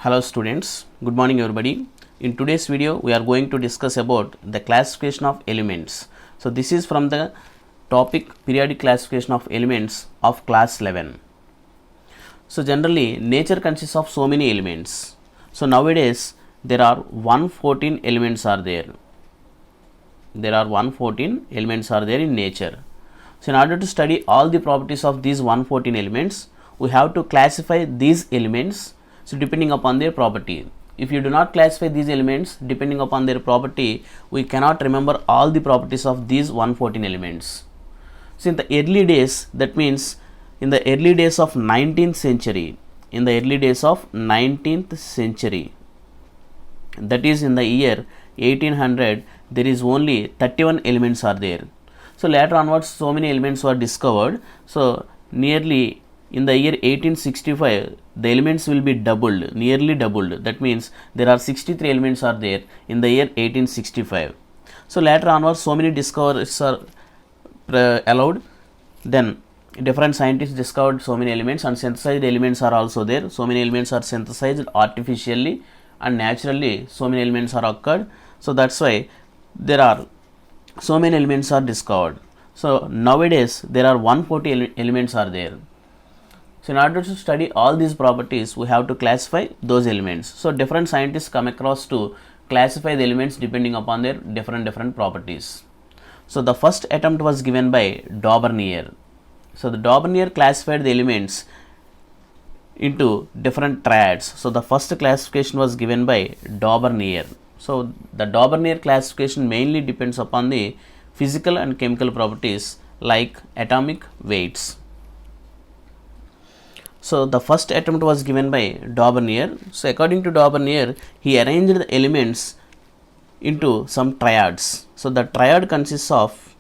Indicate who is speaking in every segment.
Speaker 1: Hello students, good morning everybody. In today's video we are going to discuss about the classification of elements. So this is from the topic periodic classification of elements of class 11. So generally nature consists of so many elements. So nowadays there are 114 elements are there. There are 114 elements are there in nature. So in order to study all the properties of these 114 elements, we have to classify these elements. So depending upon their property, if you do not classify these elements depending upon their property, we cannot remember all the properties of these 114 elements. So in the early days, that means in the early days of 19th century, that is in the year 1800, there is only 31 elements are there. So later onwards so many elements were discovered. So nearly in the year 1865 the elements will be doubled, nearly doubled. That means there are 63 elements are there in the year 1865. So later onwards so many discoveries are allowed. Then different scientists discovered so many elements, and synthesized elements are also there. So many elements are synthesized artificially and naturally, so many elements are occurred. So that's why there are so many elements are discovered. So nowadays there are 140 elements are there. So in order to study all these properties, we have to classify those elements. So different scientists come across to classify the elements depending upon their different properties. So the first attempt was given by Daubernier. So the Daubernier classified the elements into different triads. So the first classification was given by Daubernier. So the Daubernier classification mainly depends upon the physical and chemical properties like atomic weights. So the first attempt was given by Daubernier. So according to Daubernier, he arranged the elements into some triads. So the triad consists of,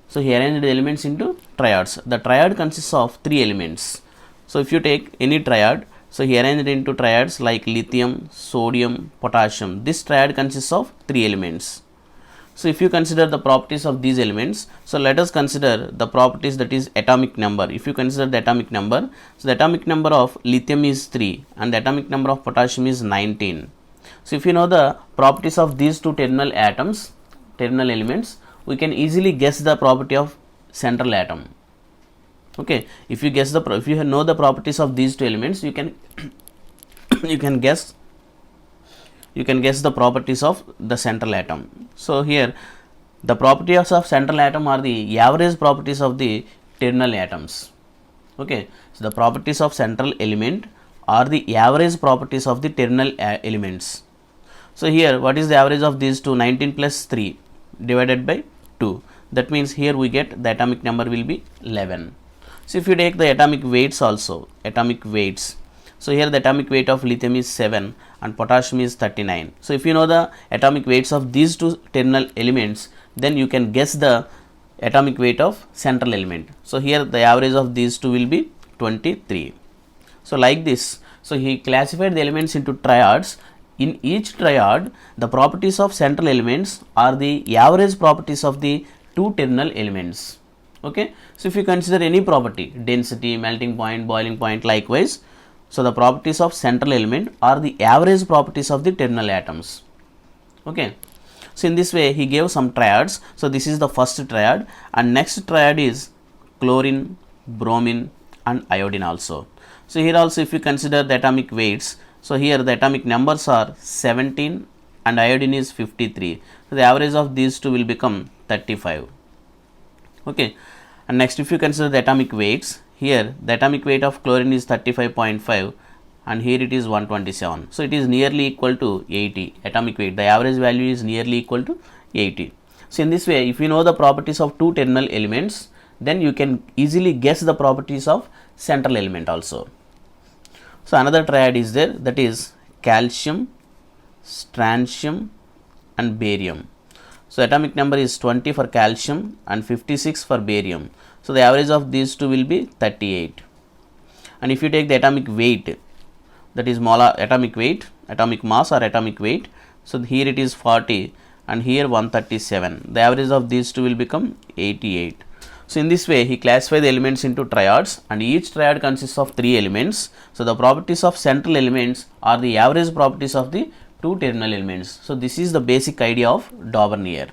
Speaker 1: so he arranged the elements into triads. The triad consists of 3 elements. So if you take any triad, so he arranged it into triads like lithium, sodium, potassium. This triad consists of 3 elements. So if you consider the properties of these elements, so let us consider the properties, that is atomic number. If you consider the atomic number, so the atomic number of lithium is 3 and the atomic number of potassium is 19. So if you know the properties of these two terminal atoms, terminal elements, we can easily guess the property of central atom. Okay, if you know the properties of these two elements, you can guess the properties of the central atom. So here the properties of central atom are the average properties of the terminal atoms. Okay, so the properties of central element are the average properties of the terminal elements. So here what is the average of these two? 19 plus 3 divided by 2. That means here we get the atomic number will be 11. So if you take the atomic weights also, so here the atomic weight of lithium is 7 and potassium is 39. So if you know the atomic weights of these two terminal elements, then you can guess the atomic weight of central element. So here the average of these two will be 23. So like this, so he classified the elements into triads. In each triad, the properties of central elements are the average properties of the two terminal elements. Okay, so if you consider any property, density, melting point, boiling point, likewise, so the properties of central element are the average properties of the terminal atoms. Okay, so in this way he gave some triads. So this is the first triad, and next triad is chlorine, bromine and iodine also. So here also if you consider the atomic weights, so here the atomic numbers are 17 and iodine is 53. So the average of these two will become 35. Okay, and next if you consider the atomic weights, here the atomic weight of chlorine is 35.5 and here it is 127. So it is nearly equal to 80 atomic weight. The average value is nearly equal to 80. So in this way, if you know the properties of two terminal elements, then you can easily guess the properties of central element also. So another triad is there, that is calcium, strontium and barium. So atomic number is 20 for calcium and 56 for barium. So the average of these two will be 38. And if you take the atomic weight, that is molar atomic weight, atomic mass or atomic weight, so here it is 40 and here 137. The average of these two will become 88. So in this way he classifies the elements into triads, and each triad consists of 3 elements. So the properties of central elements are the average properties of the 2 terminal elements. So this is the basic idea of Dauvergne.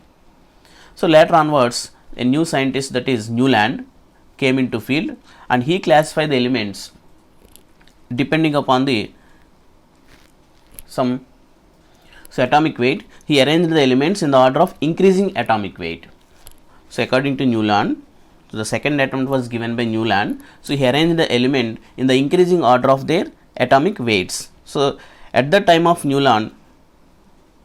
Speaker 1: So later onwards a new scientist, that is Newland, came into field, and he classified the elements depending upon the some atomic weight. He arranged the elements in the order of increasing atomic weight. So according to Newland, so the second attempt was given by Newland. So he arranged the element in the increasing order of their atomic weights. So at the time of Newland,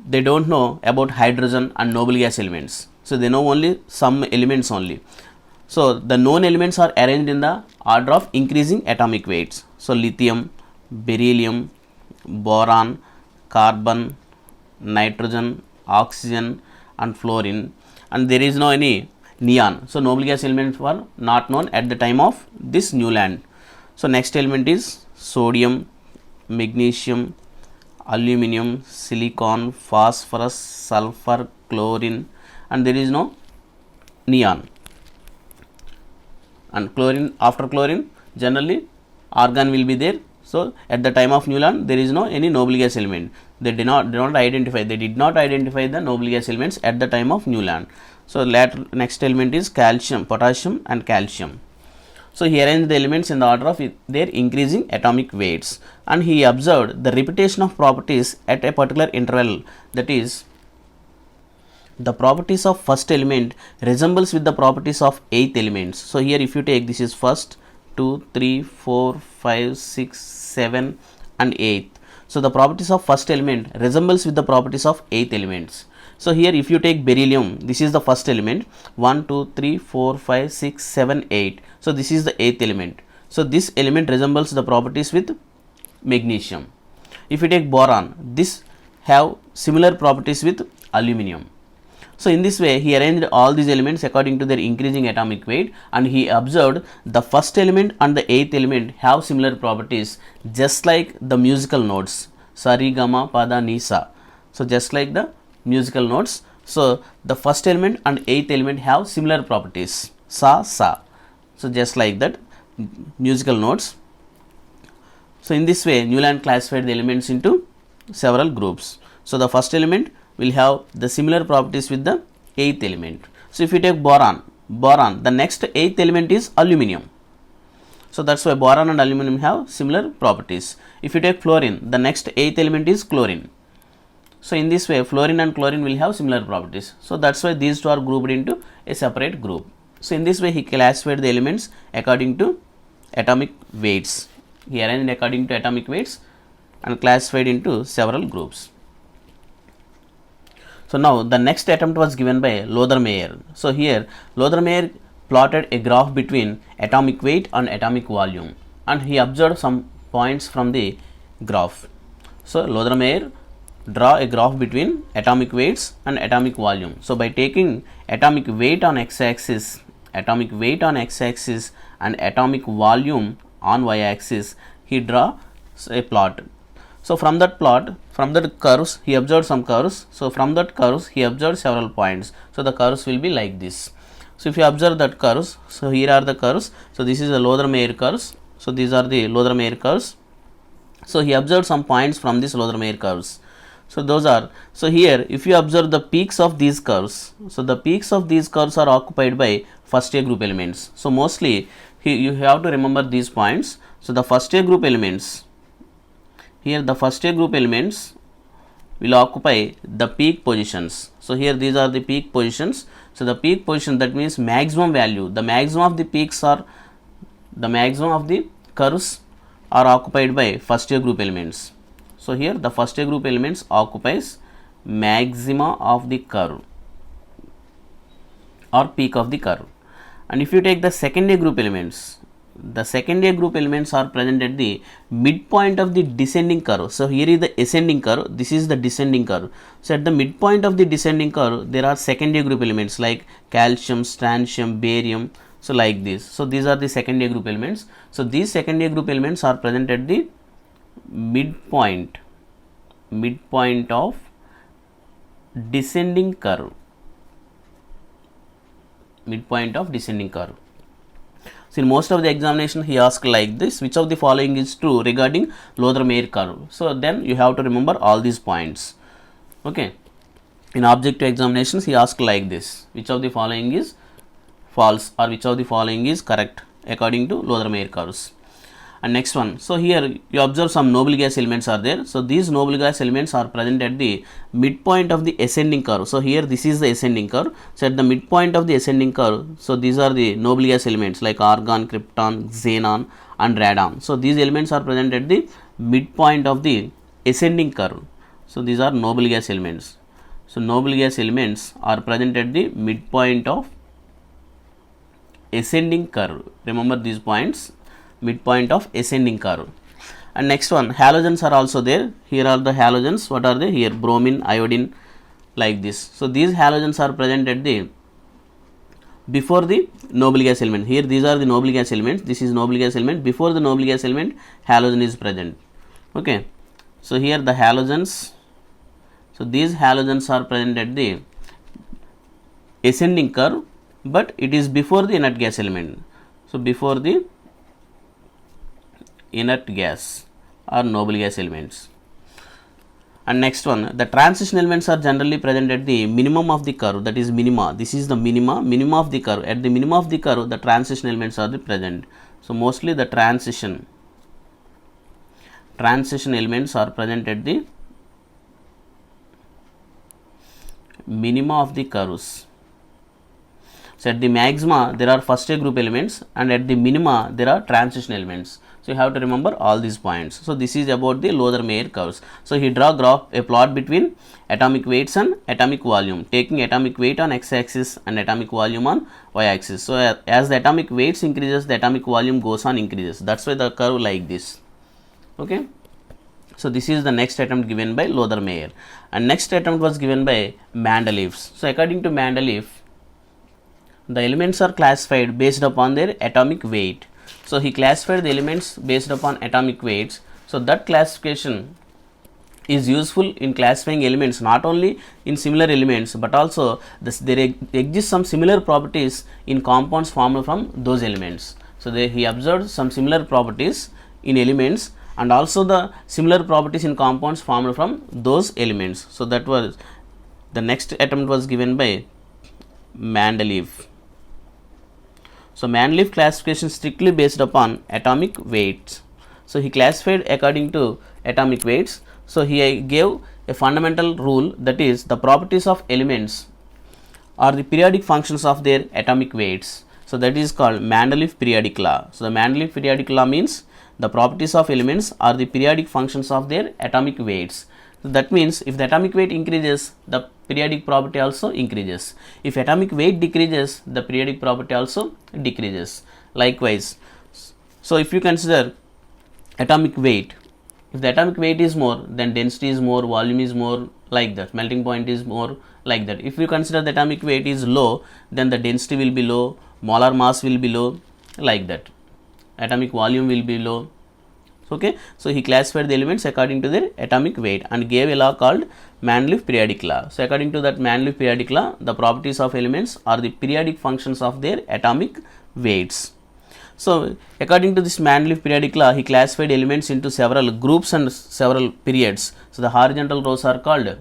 Speaker 1: they don't know about hydrogen and noble gas elements. So they know only some elements only. So the known elements are arranged in the order of increasing atomic weights. So lithium, beryllium, boron, carbon, nitrogen, oxygen and fluorine, and there is no any neon. So noble gas elements were not known at the time of this Newland. So next element is sodium, magnesium, aluminum, silicon, phosphorus, sulfur, chlorine, and there is no neon. And chlorine, after chlorine generally argon will be there. So at the time of Newland there is no any noble gas element. They did not identify the noble gas elements at the time of Newland. So later next element is calcium, potassium and calcium. So he arranged the elements in the order of their increasing atomic weights, and he observed the repetition of properties at a particular interval, that is the properties of first element resembles with the properties of eighth elements. So here if you take, this is first, 2, 3, 4, 5, 6, 7 and 8th. So the properties of first element resembles with the properties of eighth elements. So here if you take beryllium, this is the first element, 1, 2, 3, 4, 5, 6, 7, 8. So this is the eighth element. So this element resembles the properties with magnesium. If you take boron, this have similar properties with aluminum. So in this way he arranged all these elements according to their increasing atomic weight, and he observed the first element and the eighth element have similar properties, just like the musical notes sa, re, ga, ma, pa, da, ni, sa. So just like the musical notes, so the first element and eighth element have similar properties, sa, sa. So just like that musical notes. So in this way Newland classified the elements into several groups. So the first element will have the similar properties with the eighth element. So if you take boron, the next eighth element is aluminum. So that's why boron and aluminum have similar properties. If you take fluorine, the next eighth element is chlorine. So in this way fluorine and chlorine will have similar properties. So that's why these two are grouped into a separate group. So in this way he classified the elements according to atomic weights. He arranged according to atomic weights and classified into several groups. So now the next attempt was given by Lothar-Meyer. So here Lothar-Meyer plotted a graph between atomic weight and atomic volume, and he observed some points from the graph. So Lothar-Meyer draw a graph between atomic weights and atomic volume. So by taking atomic weight on x-axis and atomic volume on y-axis, he draw a plot. So from that plot, from that curves, he observed some curves. So from that curves, he observed several points. So the curves will be like this. So if you observe that curves, so here are the curves. So this is the Lothar-Meyer curves. So these are the Lothar-Meyer curves. So he observed some points from this Lothar-Meyer curves. So those are, so here if you observe the peaks of these curves, so the peaks of these curves are occupied by first year group elements. So mostly you have to remember these points. So the first year group elements, here the first year group elements will occupy the peak positions. So here these are the peak positions. So the peak position, that means maximum value, the maximum of the peaks are, the maximum of the curves are occupied by first year group elements. So here the first year group elements occupies maxima of the curve or peak of the curve. And if you take the second year group elements, the second year group elements are present at the midpoint of the descending curve. So here is the ascending curve, this is the descending curve. So at the midpoint of the descending curve, there are second year group elements like calcium, strontium, barium, so like this. So these are the second year group elements. So these second year group elements are present at the midpoint of descending curve, midpoint of descending curve. So in most of the examination he asked like this, which of the following is true regarding Lothar-Meyer curve. So then you have to remember all these points. Okay. In objective examinations he asked like this, which of the following is false or which of the following is correct according to Lothar-Meyer curves. And next one, so here you observe some noble gas elements are there. So these noble gas elements are present at the midpoint of the ascending curve. So here this is the ascending curve. So at the midpoint of the ascending curve, so these are the noble gas elements like argon, krypton, xenon and radon. So these elements are present at the midpoint of the ascending curve. So these are noble gas elements. So noble gas elements are present at the midpoint of ascending curve. Remember these points, midpoint of ascending curve. And next one, halogens are also there. Here are the halogens. What are they? Here bromine, iodine, like this. So these halogens are present at the before the noble gas element. Here these are the noble gas elements. This is noble gas element. Before the noble gas element, halogen is present. Okay. So here the halogens. So these halogens are present at the ascending curve, but it is before the inert gas element. So before the inert gas or noble gas elements. And next one, the transition elements are generally present at the minimum of the curve, that is minima. This is the minima of the curve. At the minimum of the curve, the transition elements are present. So mostly the transition elements are present at the minima of the curves. So at the maxima there are first A group elements and at the minima there are transition elements. So you have to remember all these points. So this is about the Lothar-Meyer curves. So he draw a plot between atomic weights and atomic volume, taking atomic weight on x-axis and atomic volume on y-axis. So as the atomic weights increases, the atomic volume goes on increases. That's why the curve like this. Okay. So this is the next attempt given by Lothar-Meyer, and next attempt was given by Mendeleev's. So according to Mendeleev, the elements are classified based upon their atomic weight. So he classified the elements based upon atomic weights. So that classification is useful in classifying elements not only in similar elements but also there exist some similar properties in compounds formed from those elements. So he observed some similar properties in elements and also the similar properties in compounds formed from those elements. So that was the next attempt was given by Mendeleev. So Mendeleev classification strictly based upon atomic weights. So he classified according to atomic weights. So he gave a fundamental rule, that is the properties of elements are the periodic functions of their atomic weights. So that is called Mendeleev periodic law. So the Mendeleev periodic law means the properties of elements are the periodic functions of their atomic weights. So that means if the atomic weight increases, the periodic property also increases. If atomic weight decreases, the periodic property also decreases. Likewise, so if you consider atomic weight, if the atomic weight is more, then density is more, volume is more, like that, melting point is more, like that. If you consider the atomic weight is low, then the density will be low, molar mass will be low, like that. Atomic volume will be low. Okay, so he classified the elements according to their atomic weight and gave a law called Mendeleev periodic law. So according to that Mendeleev periodic law, the properties of elements are the periodic functions of their atomic weights. So according to this Mendeleev periodic law, he classified elements into several groups and several periods. So the horizontal rows are called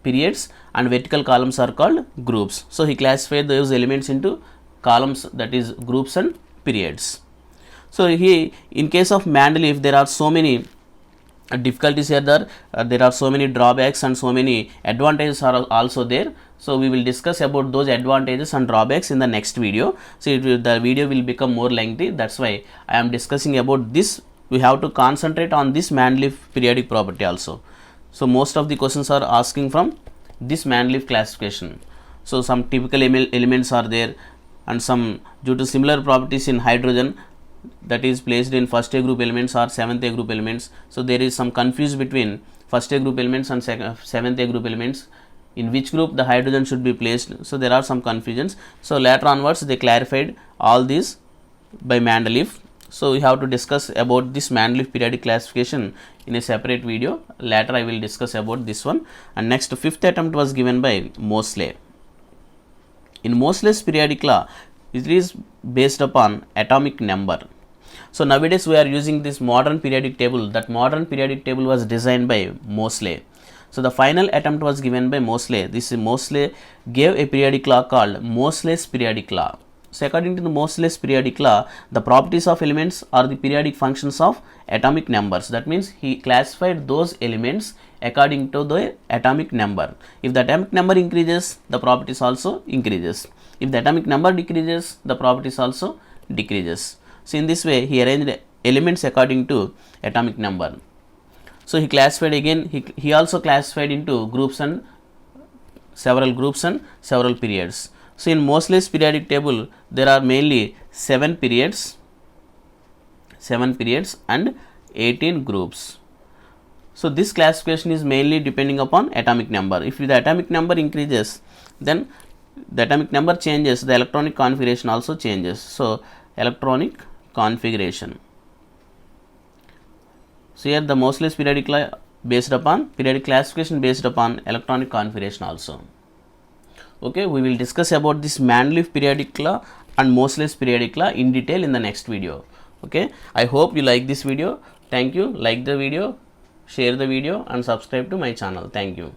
Speaker 1: periods and vertical columns are called groups. So he classified those elements into columns, that is groups and periods. So he, in case of Mendeleev, there are so many difficulties here. There are so many drawbacks and so many advantages are also there. So we will discuss about those advantages and drawbacks in the next video. So the video will become more lengthy. That's why I am discussing about this. We have to concentrate on this Mendeleev periodic property also. So most of the questions are asking from this Mendeleev classification. So some typical elements are there, and some due to similar properties in hydrogen, that is placed in first A group elements or seventh A group elements. So there is some confusion between first A group elements and seventh A group elements, in which group the hydrogen should be placed. So there are some confusions. So later onwards they clarified all these by Mendeleev. So we have to discuss about this Mendeleev periodic classification in a separate video. Later I will discuss about this one. And next, fifth attempt was given by Moseley. In Moseley's periodic law, It is based upon atomic number. So nowadays we are using this modern periodic table. That modern periodic table was designed by Moseley. So the final attempt was given by Moseley. This Moseley gave a periodic law called Moseley's periodic law. So according to the Moseley's periodic law, the properties of elements are the periodic functions of atomic numbers. That means he classified those elements according to the atomic number. If the atomic number increases, the properties also increases. If the atomic number decreases, the properties also decreases. So in this way he arranged elements according to atomic number. So he classified again, he also classified into groups and several periods. So in Moseley's periodic table there are mainly 7 periods and 18 groups. So this classification is mainly depending upon atomic number. If the atomic number increases, then the atomic number changes, the electronic configuration also changes. So electronic configuration. So here the Moseley's periodic classification based upon electronic configuration also. Okay, we will discuss about this Mendeleev periodic law and Moseley's periodic law in detail in the next video. Okay, I hope you like this video. Thank you. Like the video, share the video and subscribe to my channel. Thank you.